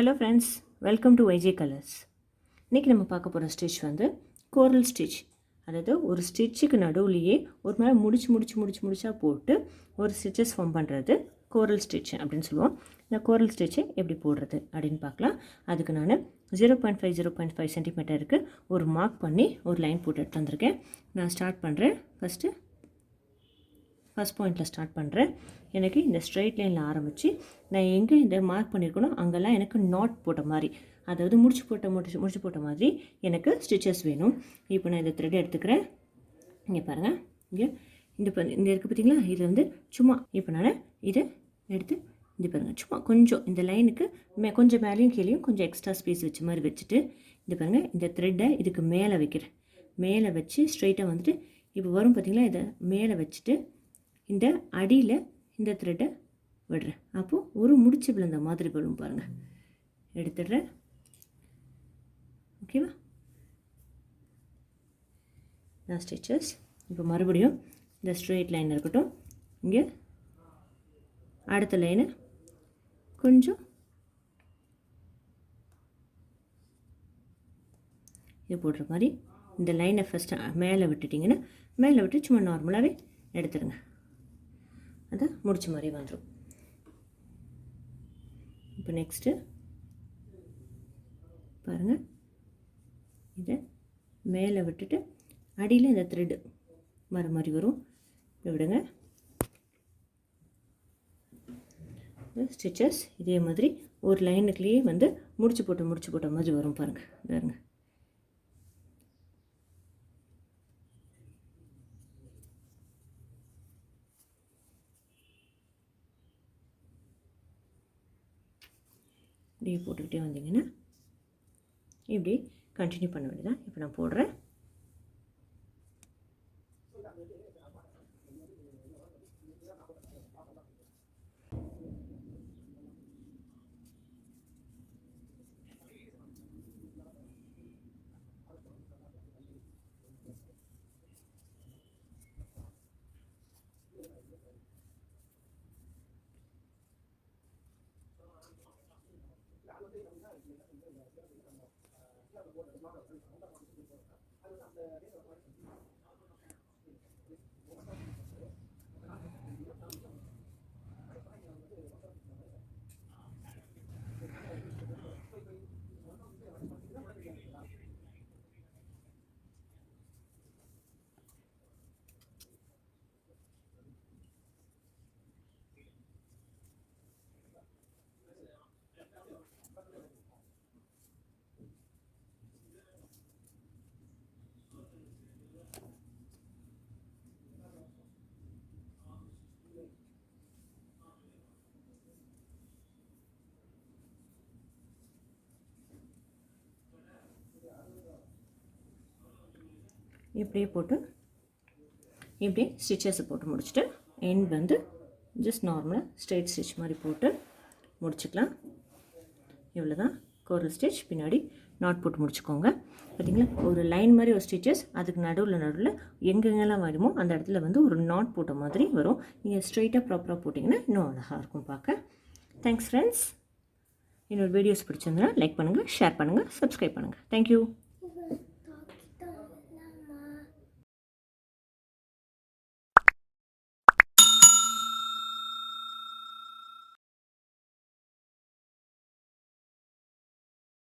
Hello friends, welcome to YJ Colors. இன்றைக்கி நம்ம பார்க்க போகிற ஸ்டிச் வந்து கோரல் ஸ்டிச். அதாவது ஒரு ஸ்டிச்சுக்கு நடுவுலையே ஒரு மாதிரி முடிச்சா போட்டு ஒரு ஸ்டிச்சஸ் ஃபார்ம் பண்ணுறது கோரல் ஸ்டிச் அப்படின்னு சொல்லுவோம். இந்த கோரல் ஸ்டிச்சை எப்படி போடுறது அப்படின்னு பார்க்கலாம். அதுக்கு நான் 0.5 சென்டிமீட்டருக்கு ஒரு மார்க் பண்ணி ஒரு லைன் போட்டு எடுத்து வந்திருக்கேன். நான் ஸ்டார்ட் பண்ணுறேன். ஃபஸ்ட் பாயிண்டில் ஸ்டார்ட் பண்ணுறேன். எனக்கு இந்த ஸ்ட்ரைட் லைனில் ஆரம்பித்து நான் எங்கே இந்த மார்க் பண்ணியிருக்கணும் அங்கெல்லாம் எனக்கு நாட் போட்ட மாதிரி, அதாவது முடிச்சு போட்ட மாதிரி எனக்கு ஸ்டிச்சஸ் வேணும். இப்போ நான் இந்த த்ரெட் எடுத்துக்கிறேன். இங்கே பாருங்கள், இங்கே இந்த இருக்குது பார்த்தீங்களா, இது வந்து சும்மா இப்போ நான் இதை எடுத்து இது பாருங்கள், சும்மா கொஞ்சம் இந்த லைனுக்கு கொஞ்சம் மேலேயும் கீழேயும் கொஞ்சம் எக்ஸ்ட்ரா ஸ்பேஸ் வச்ச மாதிரி வச்சுட்டு இது பாருங்கள், இந்த த்ரெட்டை இதுக்கு மேலே வைக்கிறேன். மேலே வச்சு ஸ்ட்ரைட்டாக வந்துட்டு இப்போ வரும் பார்த்தீங்களா, இதை மேலே வச்சுட்டு இந்த அடியில் இந்த த்ரெட்டை விடுறேன். அப்போது ஒரு முடிச்சு விழுந்த மாதிரி விழும் பாருங்கள். எடுத்துடுறேன். ஓகேவா, நான் ஸ்டிச்சஸ் இப்போ மறுபடியும் இந்த ஸ்ட்ரெயிட் லைன் இருக்கட்டும். இங்கே அடுத்த லைனு கொஞ்சம் இது போடுற மாதிரி இந்த லைனை ஃபஸ்ட்டு மேலே விட்டுட்டிங்கன்னா மேலே விட்டு சும்மா நார்மலாகவே எடுத்துருங்க. அதை முடிச்ச மாதிரி வந்துடும். இப்போ நெக்ஸ்ட்டு பாருங்கள், இதை மேலே விட்டுட்டு அடியில் இந்த த்ரெட்டு வர மாதிரி வரும். இதை விடுங்க. ஸ்டிச்சஸ் இதே மாதிரி ஒரு லைனுக்குள்ளேயே வந்து முடிச்சு போட்ட மாதிரி வரும் பாருங்கள். பாருங்க, இப்படியே போட்டுக்கிட்டே வந்தீங்கன்னா இப்படி கண்டினியூ பண்ண வேண்டியதான். இப்போ நான் போடுறேன். இப்படியே போட்டு இப்படி ஸ்டிச்சஸை போட்டு முடிச்சுட்டு எண்ட் வந்து ஜஸ்ட் நார்மலாக ஸ்ட்ரெயிட் ஸ்டிச் மாதிரி போட்டு முடிச்சுக்கலாம். இவ்வளோ தான் கோரல் ஸ்டிச். பின்னாடி நாட் போட்டு முடிச்சுக்கோங்க. பார்த்திங்களா, ஒரு லைன் மாதிரி ஒரு ஸ்டிச்சஸ், அதுக்கு நடுவில் எங்கெங்கெல்லாம் வருமோ அந்த இடத்துல வந்து ஒரு நாட் போட்ட மாதிரி வரும். நீங்கள் ஸ்ட்ரெயிட்டாக ப்ராப்பராக போட்டிங்கன்னா இன்னும் அழகாக இருக்கும் பார்க்க. Thanks friends. என்னோடய வீடியோஸ் பிடிச்சிருந்ததுன்னா லைக் பண்ணுங்கள், ஷேர் பண்ணுங்கள், சப்ஸ்கிரைப் பண்ணுங்கள். தேங்க்யூ.